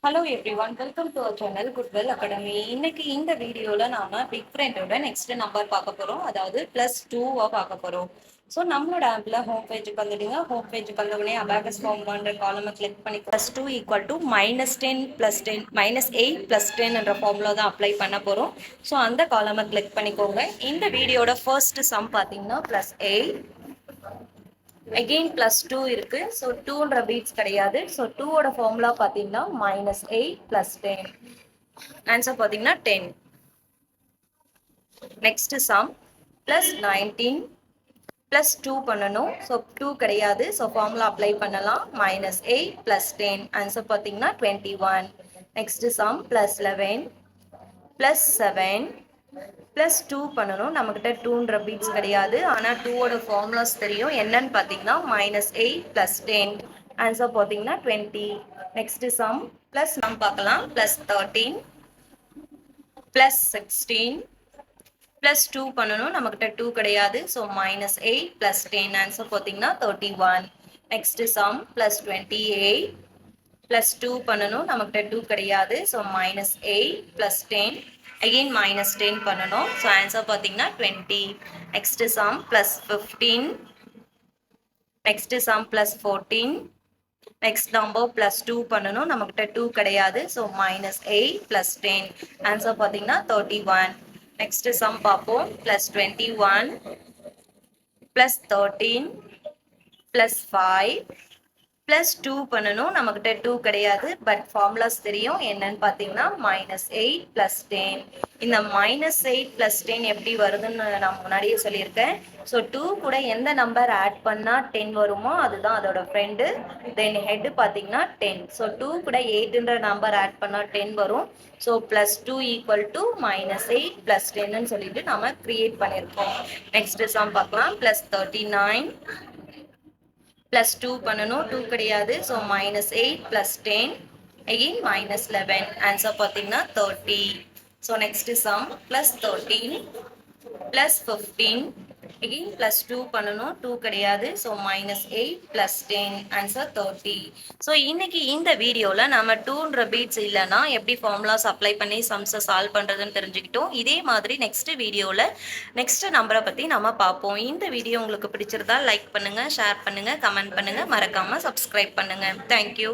Hello everyone, welcome to our channel Goodwell academy. இன்னைக்கு இந்த வீடியோல நாம பிக் ஃப்ரெண்டோட நெக்ஸ்ட் நம்பர் பார்க்க போறோம். அதாவது +2 பார்க்க போறோம். ஸோ நம்மளோட ஆப்ல ஹோம் பேஜுக்கு வந்துடுங்க. ஹோம் பேஜுக்கு வந்தவுடனே அபாகஸ் ஃபார்முலான்ற காலமை கிளிக் பண்ணி +2 = -10 + 10 -8 + 10 என்ற ஃபார்முலா தான் அப்ளை பண்ண போறோம். ஸோ அந்த காலமை கிளிக் பண்ணிக்கோங்க. இந்த வீடியோட ஃபர்ஸ்ட் சம் பார்த்தீங்கன்னா +8 again +2 இருக்கு. ஸோ 2ன்ற பீட்ஸ் கிடையாது. ஸோ 2ஓட ஃபார்முலா பார்த்தீங்கன்னா -8 + 10. ஆன்சர் பார்த்தீங்கன்னா 10. நெக்ஸ்ட் சம் +19 +2 பண்ணணும். ஸோ 2 கிடையாது. ஸோ ஃபார்முலா அப்ளை பண்ணலாம். -8 + 10. ஆன்சர் பார்த்தீங்கன்னா 21. நெக்ஸ்ட் சம் +11 +7 +2 பண்ணணும். நம்மக்கிட்ட 2ன்ற பீட்ஸ் கிடையாது. ஆனால் 2ஓட ஃபார்முலாஸ் தெரியும். என்னன்னு பார்த்தீங்கன்னா -8 + 10. ஆன்சர் பார்த்தீங்கன்னா 20. நெக்ஸ்ட் சம் ப்ளஸ் நம்ம பார்க்கலாம். +13 +16 +2 பண்ணணும். நம்மக்கிட்ட 2 கிடையாது. ஸோ -8 + 10. ஆன்சர் பார்த்தீங்கன்னா 31. நெக்ஸ்ட் சம் +28 +2 பண்ணணும். நம்மக்கிட்ட 2 கிடையாது. ஸோ -8 + 10. again -10 பண்ணணும். ஸோ ஆன்சர் பார்த்தீங்கன்னா 20. Next sum +15 next sum +14 next number +2 பண்ணணும். நம்மக்கிட்ட 2 கிடையாது. ஸோ -8 + 10. ஆன்சர் பார்த்தீங்கன்னா 31. நெக்ஸ்ட் சம் பார்ப்போம். +21 +13 +5 +2 பண்ணணும். நம்மக்கிட்ட 2 கிடையாது. பட் ஃபார்முலாஸ் தெரியும். என்னன்னு பார்த்தீங்கன்னா -8 + 10. இந்த -8 + 10 எப்படி வருதுன்னு நான் முன்னாடியே சொல்லியிருக்கேன். ஸோ 2 கூட எந்த நம்பர் ஆட் பண்ணால் 10 வருமோ அதுதான் அதோட ஃப்ரெண்டு. தென் ஹெட் பார்த்தீங்கன்னா 10. ஸோ 2 கூட 8ன்ற நம்பர் ஆட் பண்ணால் 10 வரும். ஸோ +2 = -8 + 10ன்னு சொல்லிட்டு நம்ம கிரியேட் பண்ணியிருக்கோம். நெக்ஸ்ட் சம் பார்க்கலாம். +39 +2 பண்ணணும். 2 கிடையாது. So -8 + 10 again -11. ஆன்சர் பார்த்தீங்கன்னா 30. ஸோ நெக்ஸ்ட் சம் +13 +15 again +2 பண்ணணும். 2 கிடையாது. ஸோ -8 + 10. ஆன்சர் 30. ஸோ இன்னைக்கு இந்த வீடியோவில் நம்ம 2ன்ற பீட்ஸ் இல்லைன்னா எப்படி ஃபார்முலாஸ் அப்ளை பண்ணி சம்ஸை சால்வ் பண்ணுறதுன்னு தெரிஞ்சுக்கிட்டோம். இதே மாதிரி நெக்ஸ்ட் வீடியோவில் நெக்ஸ்ட் நம்பரை பற்றி நம்ம பார்ப்போம். இந்த வீடியோ உங்களுக்கு பிடிச்சிருந்தா லைக் பண்ணுங்கள், ஷேர் பண்ணுங்கள், கமெண்ட் பண்ணுங்கள், மறக்காமல் சப்ஸ்கிரைப் பண்ணுங்கள். தேங்க்யூ.